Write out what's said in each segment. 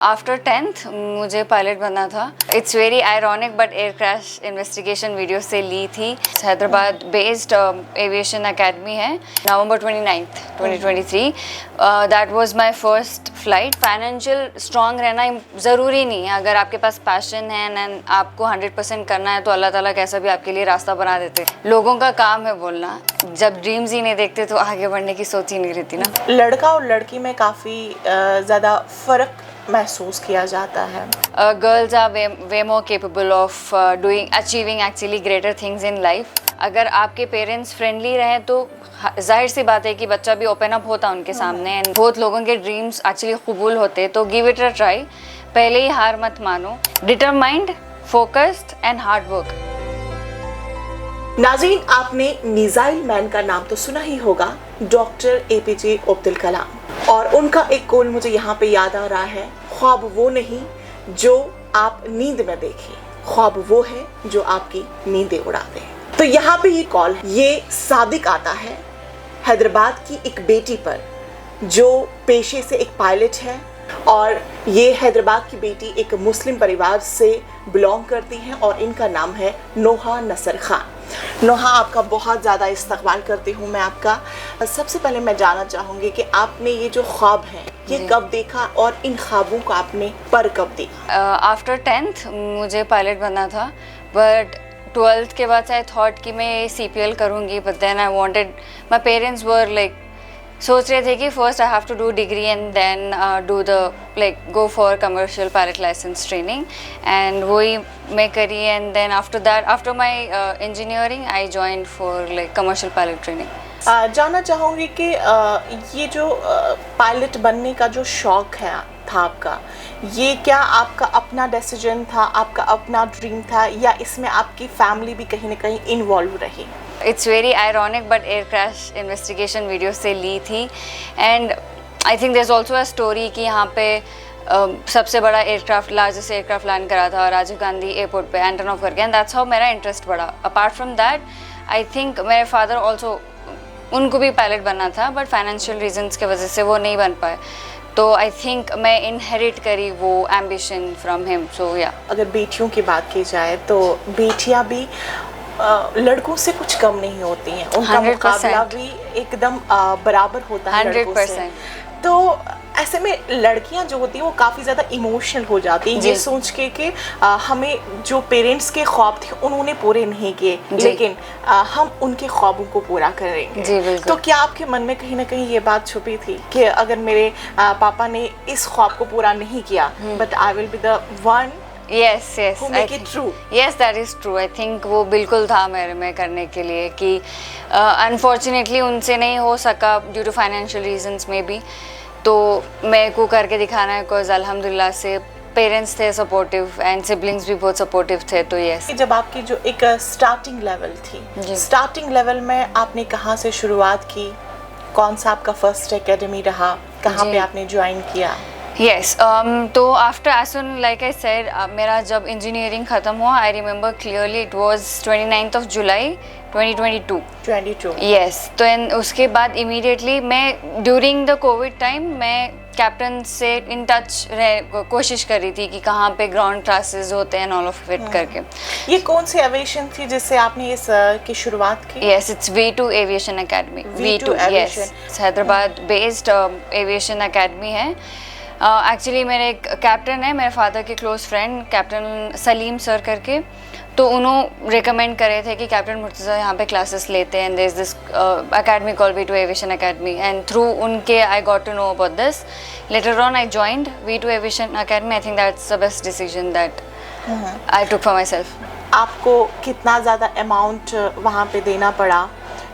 After 10th मुझे pilot बनना था। It's very ironic but air crash investigation video से ली थी। हैदराबाद बेस्ड एविएशन एकेडमी है। नवंबर 29th 2023 that was my first flight. Financial strong रहना ज़रूरी नहीं है, अगर आपके पास पैशन है एंड आपको 100% करना है तो अल्लाह ताला कैसा भी आपके लिए रास्ता बना देते। लोगों का काम है बोलना, जब ड्रीम्स ही नहीं देखते तो आगे बढ़ने की सोच ही नहीं रहती ना। लड़का और लड़की में काफ़ी ज़्यादा फ़र्क महसूस किया जाता है। Girls are way more capable of achieving actually greater things in life. अगर आपके पेरेंट्स फ्रेंडली रहें तो जाहिर सी बात है कि बच्चा भी ओपन अप होता उनके सामने एंड बहुत लोगों के ड्रीम्स एक्चुअली कबूल होते। तो गिव इट अ ट्राई, पहले ही हार मत मानो। Determined, focused and hard work. नाज़रीन, आपने मिसाइल मैन का नाम तो सुना ही होगा, डॉक्टर APJ अब्दुल कलाम। और उनका एक कौल मुझे यहाँ पे याद आ रहा है, ख्वाब वो नहीं जो आप नींद में देखें, ख्वाब वो है जो आपकी नींदें उड़ा दे। तो यहाँ पे ये कॉल ये सादिक आता है हैदराबाद की एक बेटी पर जो पेशे से एक पायलट है, और ये हैदराबाद की बेटी एक मुस्लिम परिवार से बिलोंग करती हैं और इनका नाम है नोहा नसर खान। नोहा, आपका बहुत ज़्यादा इस्तकबाल करती हूँ मैं आपका। सबसे पहले मैं जानना चाहूँगी कि आपने ये जो ख्वाब है ये कब देखा और इन ख्वाबों को आपने पर कब देखा? आफ्टर 10th मुझे पायलट बनना था, बट 12th के बाद आई थॉट कि मैं CPL करूँगी, but then I wanted, my parents were like सोच रहे थे कि first I have to do degree and then do the like go for commercial pilot licence training, and वही मैं करी। And then after that, after my engineering I joined for like commercial pilot training. जानना चाहूँगी कि ये जो pilot बनने का जो शौक़ है था आपका, ये क्या आपका अपना डिसीजन था, आपका अपना ड्रीम था, या इसमें आपकी फैमिली भी कहीं ना कहीं इन्वॉल्व रही? It's very ironic but air crash investigation video से ली थी। And I think there is also a story कि यहाँ पे सबसे बड़ा एयरक्राफ्ट, लार्जेस्ट एयरक्राफ्ट लैंड करा था राजीव गांधी एयरपोर्ट पे एंटोनोव करके, एंड दैट्स हाउ मेरा इंटरेस्ट बढ़ा। Apart from that I think मेरे फादर ऑल्सो, उनको भी पायलट बनना था बट फाइनेंशियल रीजंस की वजह से वो नहीं बन पाए, तो आई थिंक मैं इनहेरिट करी वो एम्बिशन फ्रॉम हिम। सो या, अगर बेटियों की बात की जाए तो बेटियां भी लड़कों से कुछ कम नहीं होती हैं, उनका मुकाबला भी एकदम बराबर होता है 100%। तो ऐसे में लड़कियां जो होती हैं वो काफ़ी ज़्यादा इमोशनल हो जाती हैं, ये सोच के कि हमें जो पेरेंट्स के ख्वाब थे उन्होंने पूरे नहीं किए, लेकिन हम उनके ख्वाबों को पूरा करेंगे। तो क्या आपके मन में कहीं ना कहीं ये बात छुपी थी कि अगर मेरे पापा ने इस ख्वाब को पूरा नहीं किया, but I will be the one yes who make it true? yes, that is true. I think वो बिल्कुल था मेरे में करने के लिए कि अनफॉर्चुनेटली उनसे नहीं हो सका ड्यू टू फाइनेंशियल रीजंस में भी, तो मेरे को करके दिखाना है, बिकॉज अल्हम्दुलिल्लाह से पेरेंट्स थे सपोर्टिव एंड सिबलिंग्स भी बहुत सपोर्टिव थे। तो यस, जब आपकी जो एक स्टार्टिंग लेवल थी, स्टार्टिंग लेवल में आपने कहाँ से शुरुआत की, कौन सा आपका फर्स्ट एकेडमी रहा, कहाँ पे आपने ज्वाइन किया? Yes, तो after as soon like I said, मेरा जब इंजीनियरिंग ख़त्म हुआ, I remember clearly it was 29th of July 2022। Yes, तो उसके बाद इमीडिएटली मैं ड्यूरिंग द कोविड टाइम मैं कैप्टन से इन टच कोशिश कर रही थी कि कहाँ पे ग्राउंड क्लासेस होते हैं ऑल ऑफ इट करके। ये कौन सी एविएशन थी जिससे आपने इस की शुरुआत की? Yes, it's V2 aviation academy. V2 yes, Hyderabad based aviation academy है। एक्चुअली मेरे एक कैप्टन है, मेरे फादर के close friend captain Salim sir करके, तो उन्होंने रिकमेंड करे थे कि कैप्टन मुर्तज़ा यहाँ पे क्लासेस लेते हैं, there is this academy called V2 aviation academy, and through उनके I got to know about this. Later on I joined V2 aviation academy. I think that's the best decision that I took for my myself कितना ज़्यादा amount वहाँ पे देना पड़ा?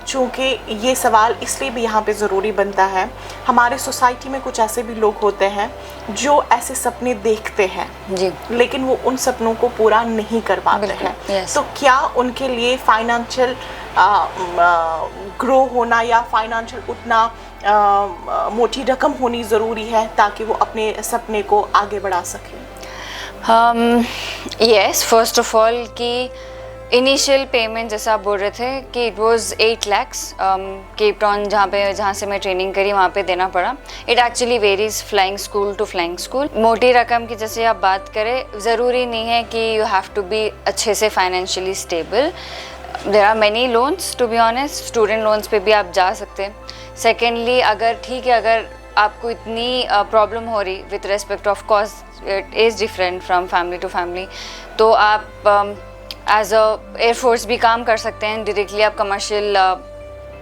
चूँकि ये सवाल इसलिए भी यहाँ पे ज़रूरी बनता है, हमारे सोसाइटी में कुछ ऐसे भी लोग होते हैं जो ऐसे सपने देखते हैं जी, लेकिन वो उन सपनों को पूरा नहीं कर पाते हैं। तो क्या उनके लिए फाइनेंशियल ग्रो होना या फाइनेंशियल उतना मोटी रकम होनी ज़रूरी है ताकि वो अपने सपने को आगे बढ़ा सकें? यस, फर्स्ट ऑफ ऑल कि इनिशियल पेमेंट जैसा आप बोल रहे थे कि it was 8 lakhs Cape Town जहाँ से मैं ट्रेनिंग करी वहाँ पे देना पड़ा. It actually varies flying school to flying school. मोटी रकम की जैसे आप बात करें, ज़रूरी नहीं है कि यू हैव टू बी अच्छे से financially stable. There are many loans to be honest. Student loans पे भी आप जा सकते हैं. सेकेंडली अगर ठीक है, अगर आपको इतनी प्रॉब्लम हो रही with respect, of course it is different from family to family, तो आप एज अ एयरफोर्स भी काम कर सकते हैं. डायरेक्टली आप कमर्शियल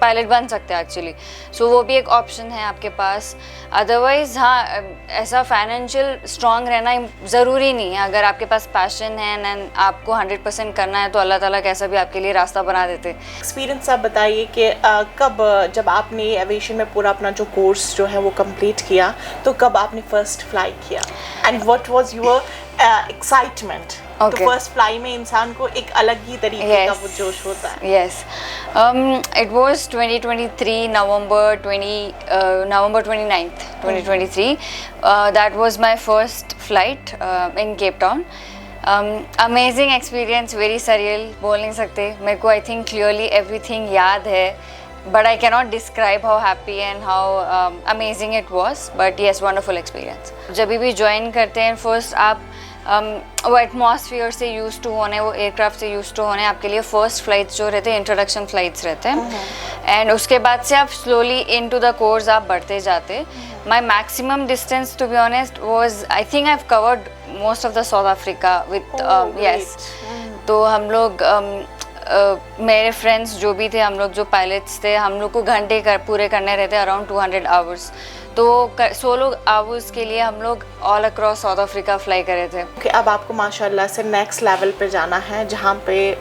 पायलट बन सकते हैं एक्चुअली. सो वो भी एक ऑप्शन है आपके पास. अदरवाइज़ हाँ, ऐसा फाइनेंशियल स्ट्रांग रहना ज़रूरी नहीं है. अगर आपके पास पैशन है एंड आपको 100% करना है तो अल्लाह ताला कैसा भी आपके लिए रास्ता बना देते. एक्सपीरियंस आप बताइए कि कब, जब आपने एविएशन में पूरा अपना जो कोर्स जो है वो कंप्लीट किया, तो कब आपने फर्स्ट फ्लाई किया and what was your excitement? तो फर्स्ट फ्लाई में इंसान को एक अलग ही तरीके का वो जोश होता है. Yes, it was 2023 November 29th 2023. That was my first flight in Cape Town. Amazing experience, very surreal. बोल नहीं सकते. मेरे को I think clearly everything याद है, but I cannot describe how happy and how amazing it was. But yes, wonderful experience. जब भी join करते हैं first आप वो एटमॉस्फेयर से यूज टू होने, वो एयरक्राफ्ट से यूज टू होने, आपके लिए फ़र्स्ट फ्लाइट्स जो रहते हैं इंट्रोडक्शन फ्लाइट्स रहते हैं. एंड उसके बाद से आप slowly into the course आप बढ़ते जाते. My maximum distance to be honest was, I think I have covered most of the South Africa with yes. तो हम लोग मेरे फ्रेंड्स जो भी थे, हम लोग जो पायलट्स थे, हम लोग को घंटे पूरे करने रहते, अराउंड 200 आवर्स. तो 16 आवर्स के लिए हम लोग all across south Africa fly कर रहे थे. Okay, अब आपको माशाल्लाह से नेक्स्ट लेवल पे जाना है, जहाँ पे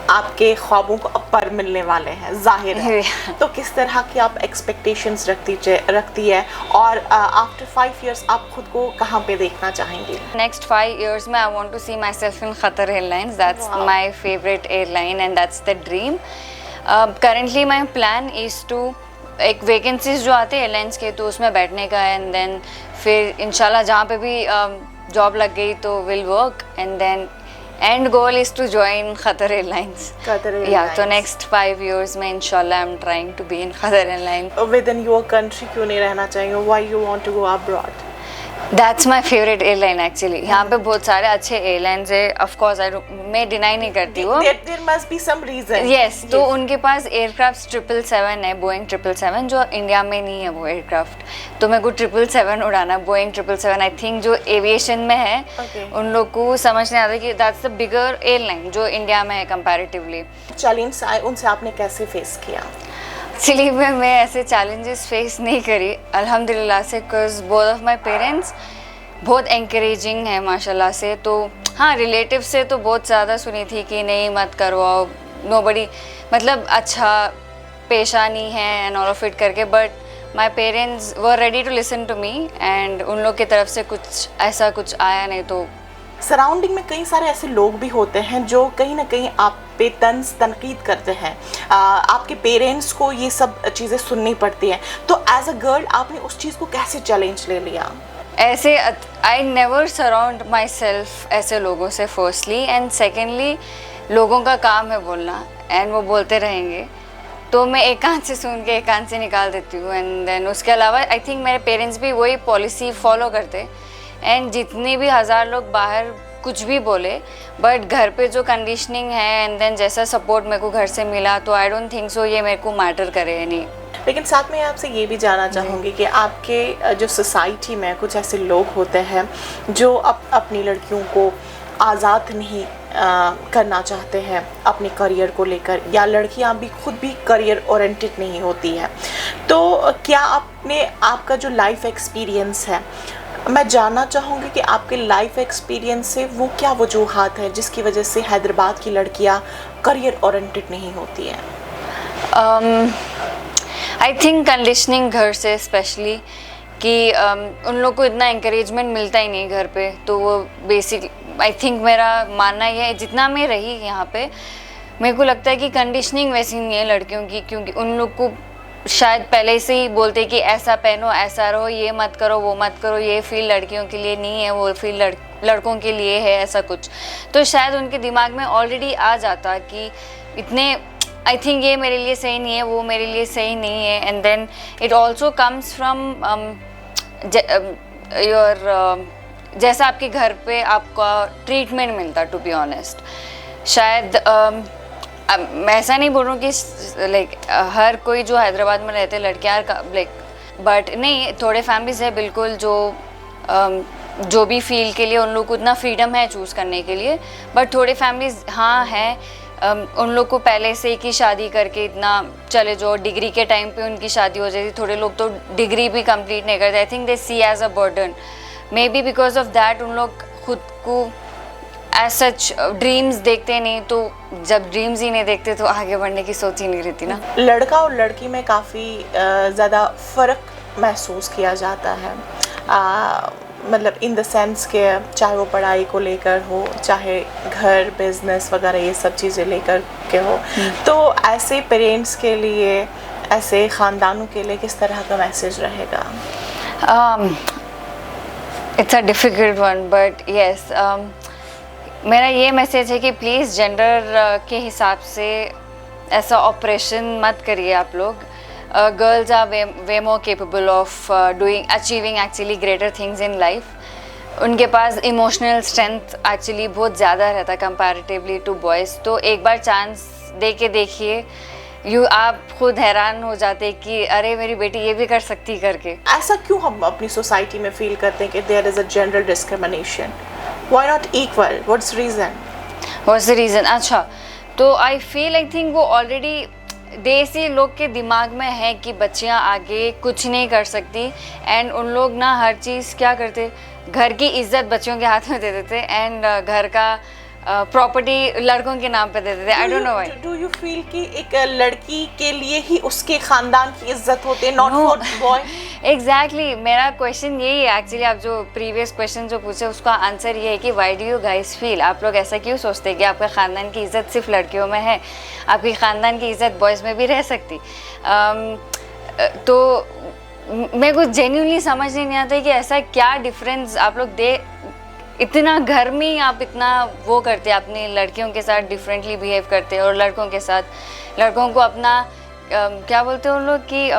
आपके ख्वाबों को अब पर मिलने वाले हैं, जाहिर है. तो किस तरह की आप एक्सपेक्टेशंस रखती है और आफ्टर 5 years आप खुद को कहाँ पे देखना चाहेंगे? नेक्स्ट 5 years में I want to see myself in Qatar airlines. That's my favourite airline and that's the dream. Currently my plan is to, एक वैकेंसीज जो आते हैं एयरलाइंस के, तो उसमें बैठने का है. एंड देन फिर इंशाल्लाह जहाँ पे भी जॉब लग गई तो will work. And then end goal is to join Qatar airlines. या तो नेक्स्ट 5 years में इंशाल्लाह I am trying to be in Qatar airlines. Within your country क्यों नहीं रहना चाहिए? Why you want to go abroad? That's my favourite airline actually. यहाँ पे बहुत सारे अच्छे एयरलाइंस है, ऑफ कोर्स मैं डिनाई नहीं करती हूँ. There must be some reason. Yes, तो उनके पास एयरक्राफ्ट 777 है, बोइंग 777, जो इंडिया में नहीं है वो एयरक्राफ्ट. तो मेरे को 777 उड़ाना, बोइंग 777. आई थिंक जो एविएशन में है उन लोग को समझ नहीं आता कि दैट्स द बिगर एयरलाइन जो इंडिया में है कंपैरेटिवली. चैलेंज उनसे आपने कैसे फेस किया? एक्चुअली मैं ऐसे चैलेंजेस फेस नहीं करी अल्हम्दुलिल्लाह से, because both of my parents बहुत एनकरेजिंग है माशाल्लाह से. तो हाँ, रिलेटिव से तो बहुत ज़्यादा सुनी थी कि नहीं मत करवाओ, नोबडी, मतलब अच्छा पेशा नहीं है एंड ऑल ऑफ इट करके. But my parents were ready to listen to me and उन लोग की तरफ से कुछ ऐसा कुछ आया नहीं. तो सराउंडिंग में कई सारे ऐसे लोग भी होते हैं जो कहीं ना कहीं आप पे तंज तनकीद करते हैं. आपके पेरेंट्स को ये सब चीज़ें सुननी पड़ती हैं. तो एज अ गर्ल आपने उस चीज़ को कैसे चैलेंज ले लिया? ऐसे I never surround my self ऐसे लोगों से फर्स्टली. एंड सेकेंडली लोगों का काम है बोलना एंड वो बोलते रहेंगे, तो मैं एक कान से सुन के एक कान से निकाल देती हूँ. एंड देन उसके अलावा आई थिंक मेरे पेरेंट्स भी वही पॉलिसी फॉलो करते. एंड जितने भी 1000 लोग बाहर कुछ भी बोले, बट घर पे जो कंडीशनिंग है एंड देन जैसा सपोर्ट मेरे को घर से मिला, तो आई डोंट थिंक सो ये मेरे को मैटर करे नहीं. लेकिन साथ में आपसे ये भी जानना चाहूँगी कि आपके जो सोसाइटी में कुछ ऐसे लोग होते हैं जो अपनी लड़कियों को आज़ाद नहीं करना चाहते हैं अपने करियर को लेकर, या लड़कियां भी खुद भी करियर ओरिएंटेड नहीं होती हैं. तो क्या आपका जो लाइफ एक्सपीरियंस है, मैं जानना चाहूँगी कि आपके लाइफ एक्सपीरियंस से वो क्या वजूहात है जिसकी वजह से हैदराबाद की लड़कियाँ करियर ओरिएंटेड नहीं होती हैं? आई थिंक कंडीशनिंग घर से स्पेशली, कि उन लोग को इतना इंकरेजमेंट मिलता ही नहीं घर पे. तो वो बेसिक आई थिंक मेरा मानना ये है, जितना मैं रही यहाँ पे मेरे को लगता है कि कंडीशनिंग वैसी नहीं है लड़कियों की, क्योंकि उन लोग को शायद पहले से ही बोलते कि ऐसा पहनो, ऐसा रहो, ये मत करो, वो मत करो, ये फील्ड लड़कियों के लिए नहीं है, वो फील्ड लड़कों के लिए है ऐसा कुछ, तो शायद उनके दिमाग में ऑलरेडी आ जाता कि इतने आई थिंक ये मेरे लिए सही नहीं है, वो मेरे लिए सही नहीं है. And then it also comes from your जैसा आपके घर पे आपका ट्रीटमेंट मिलता, टू बी ऑनेस्ट. शायद मैं ऐसा नहीं बोल रहा हूँ कि लाइक हर कोई जो हैदराबाद में रहते लड़कियाँ लाइक, बट नहीं, थोड़े फैमिलीज है बिल्कुल जो भी फील्ड के लिए उन लोग को उतना फ्रीडम है चूज़ करने के लिए. बट थोड़े फैमिलीज हाँ हैं, उन लोग को पहले से ही शादी करके इतना चले जो डिग्री के टाइम पे उनकी शादी हो जाती. थोड़े लोग तो डिग्री भी कंप्लीट नहीं करते. I think they see as a burden. Maybe because of that उन लोग खुद को एज सच ड्रीम्स देखते नहीं, तो जब ड्रीम्स ही नहीं देखते तो आगे बढ़ने की सोच ही नहीं रहती ना. लड़का और लड़की में काफ़ी ज़्यादा फ़र्क महसूस किया जाता है, मतलब इन द सेंस के चाहे वो पढ़ाई को लेकर हो, चाहे घर बिजनेस वगैरह ये सब चीज़ें लेकर के हो. तो ऐसे पेरेंट्स के लिए, ऐसे ख़ानदानों के लिए किस तरह का मैसेज रहेगा? It's a difficult one, but yes, मेरा ये मैसेज है कि प्लीज़ जेंडर के हिसाब से ऐसा ऑपरेशन मत करिए आप लोग. Girls are way more capable of achieving actually greater things in life. उनके पास इमोशनल स्ट्रेंथ एक्चुअली बहुत ज़्यादा रहता है कंपैरेटिवली टू बॉयज़. तो एक बार चांस दे के देखिए, आप खुद हैरान हो जाते कि अरे मेरी बेटी ये भी कर सकती करके. ऐसा क्यों हम अपनी सोसाइटी में फील करते हैं कि there is a gender discrimination? Why not equal? What's the reason? अच्छा, तो आई थिंक वो ऑलरेडी देसी लोग के दिमाग में है कि बच्चियां आगे कुछ नहीं कर सकती. एंड उन लोग ना हर चीज़ क्या करते, घर की इज्जत बच्चियों के हाथ में दे देते एंड घर का प्रॉपर्टी लड़कों के नाम पे दे देते. I don't know why. Do you feel कि एक लड़की के लिए ही उसके खानदान की इज्जत होती है, नॉट फॉर बॉय? एग्जैक्टली, मेरा क्वेश्चन यही है एक्चुअली. आप जो प्रीवियस क्वेश्चन जो पूछे उसका आंसर ये है कि why do you guys feel, आप लोग ऐसा क्यों सोचते हैं कि आपका ख़ानदान की इज़्ज़त सिर्फ लड़कियों में है, आपकी ख़ानदान की इज़्ज़त बॉयज़ में भी रह सकती. तो मेरे को जेन्युइनली समझ नहीं आता कि ऐसा क्या डिफरेंस आप लोग इतना घर में आप इतना वो करते, अपनी लड़कियों के साथ डिफरेंटली बिहेव करते और लड़कों के साथ लड़कों को अपना क्या बोलते हैं उन लोग कि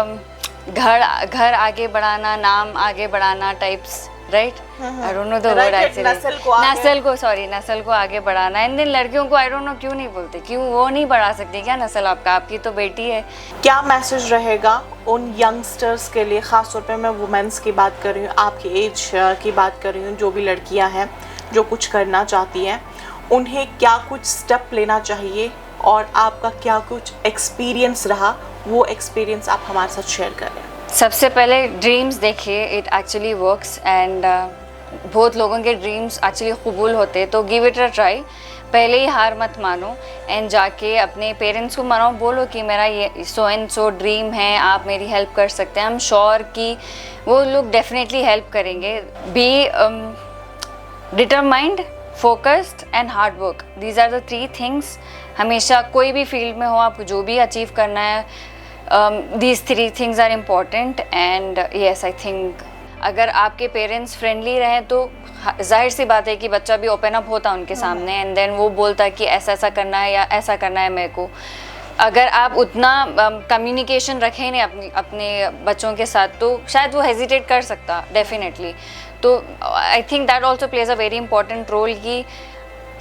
घर आगे बढ़ाना, नाम आगे बढ़ाना types, right? I don't know the word actually. नस्ल को आगे बढ़ाना. एंड देन लड़कियों को आई डोंट नो क्यों नहीं बोलते, क्यों वो नहीं बढ़ा सकती क्या नस्ल? आपकी तो बेटी है. क्या मैसेज रहेगा उन यंगस्टर्स के लिए, ख़ास तौर पे मैं वुमेन्स की बात कर रही हूँ, आपकी एज की बात कर रही हूँ, जो भी लड़कियाँ हैं जो कुछ करना चाहती हैं, उन्हें क्या कुछ स्टेप लेना चाहिए और आपका क्या कुछ एक्सपीरियंस रहा, वो एक्सपीरियंस आप हमारे साथ शेयर करें? सबसे पहले ड्रीम्स देखिए, इट एक्चुअली वर्क्स एंड बहुत लोगों के ड्रीम्स एक्चुअली कबूल होते, तो गिव इट अ ट्राई. पहले ही हार मत मानो एंड जाके अपने पेरेंट्स को मनाओ, बोलो कि मेरा ये सो एंड सो ड्रीम है, आप मेरी हेल्प कर सकते हैं. आई एम श्योर कि वो लोग डेफिनेटली हेल्प करेंगे. Be determined, focused and hard work. These are the 3 things. हमेशा कोई भी फील्ड में हो, आपको जो भी अचीव करना है, these 3 things are important. and yes, I think अगर आपके पेरेंट्स फ्रेंडली रहें तो जाहिर सी बात है कि बच्चा भी ओपन अप होता उनके सामने एंड देन वो बोलता कि ऐसा ऐसा करना है या ऐसा करना है मेरे को. अगर आप उतना कम्युनिकेशन रखें नहीं अपने बच्चों के साथ तो शायद वो हेजिटेट कर सकता डेफिनेटली. तो I think that also plays a very important role कि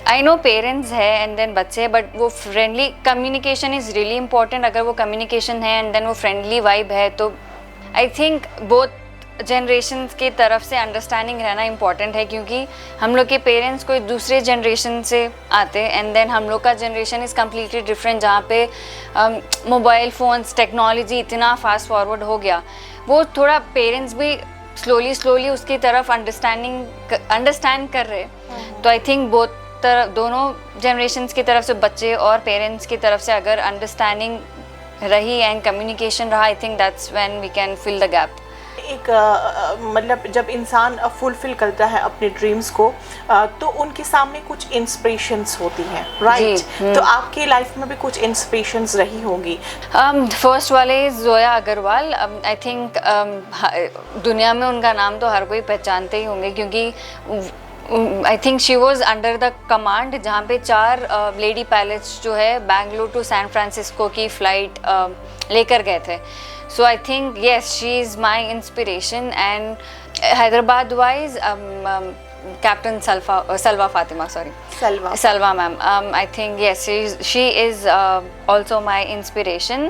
आई नो पेरेंट्स है एंड देन बच्चे, बट वो friendly communication is really important. अगर वो कम्युनिकेशन है एंड देन वो फ्रेंडली वाइब है तो आई थिंक बोथ जनरेशन्स की तरफ से अंडरस्टैंडिंग रहना इंपॉर्टेंट है, क्योंकि हम लोग के पेरेंट्स कोई दूसरे जनरेशन से आते एंड देन हम लोग का जनरेशन इज़ कम्प्लीटली डिफरेंट, जहाँ पे मोबाइल फ़ोन्स टेक्नोलॉजी इतना फास्ट फॉरवर्ड हो गया. वो थोड़ा पेरेंट्स भी स्लोली उसकी तरफ अंडरस्टैंड कर रहे. तो आई थिंक दोनों जनरेशन्स की तरफ से बच्चे और पेरेंट्स की तरफ से अगर अंडरस्टैंडिंग रही एंड कम्युनिकेशन रहा, I think that's when we can fill the gap. एक मतलब जब इंसान फुलफिल करता है अपने ड्रीम्स को तो उनके सामने कुछ इंस्पिरेशंस होती हैं, राइट? तो आपके लाइफ में भी कुछ इंस्पिरेशंस रही होंगी. फर्स्ट वाले जोया अग्रवाल. आई थिंक दुनिया में उनका नाम तो हर कोई पहचानते ही होंगे, क्योंकि I think she was under the command, जहाँ पे 4 लेडी पायलट्स जो है बेंगलुरु टू सैन फ्रांसिस्को की फ़्लाइट लेकर गए थे. So I think yes, she is my inspiration. And Hyderabad wise Captain Salwa Fatima, sorry. Salwa ma'am. I think yes, she is also my inspiration.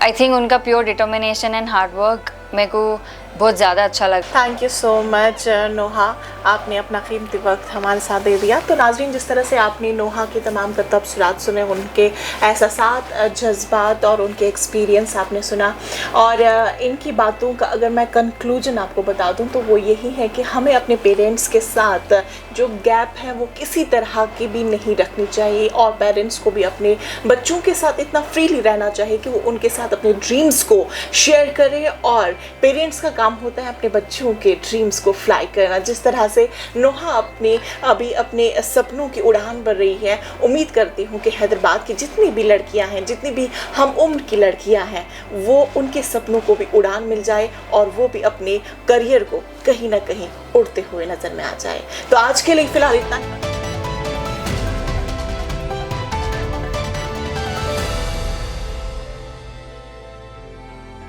I think उनका pure determination and hard work मेरे को बहुत ज़्यादा अच्छा लगा. Thank you so much नोहा, आपने अपना कीमती वक्त हमारे साथ दे दिया. तो नाज़रीन, जिस तरह से आपने नोहा के तमाम तबसरात सुने, उनके एहसासात, जज्बात और उनके एक्सपीरियंस आपने सुना, और इनकी बातों का अगर मैं कंक्लूजन आपको बता दूं तो वो यही है कि हमें अपने पेरेंट्स के साथ जो गैप है वो किसी तरह की भी नहीं रखनी चाहिए, और पेरेंट्स को भी अपने बच्चों के साथ इतना फ्रीली रहना चाहिए कि वो उनके साथ अपने ड्रीम्स को शेयर करें, और पेरेंट्स का काम होता है अपने बच्चों के ड्रीम्स को फ्लाई करना. जिस तरह से नोहा अभी अपने सपनों की उड़ान भर रही है, उम्मीद करती हूँ कि हैदराबाद की जितनी भी लड़कियाँ हैं, जितनी भी हम उम्र की लड़कियाँ हैं, वो उनके सपनों को भी उड़ान मिल जाए और वो भी अपने करियर को कहीं ना कहीं उड़ते हुए नज़र में आ जाए. तो आज के लिए फ़िलहाल इतना.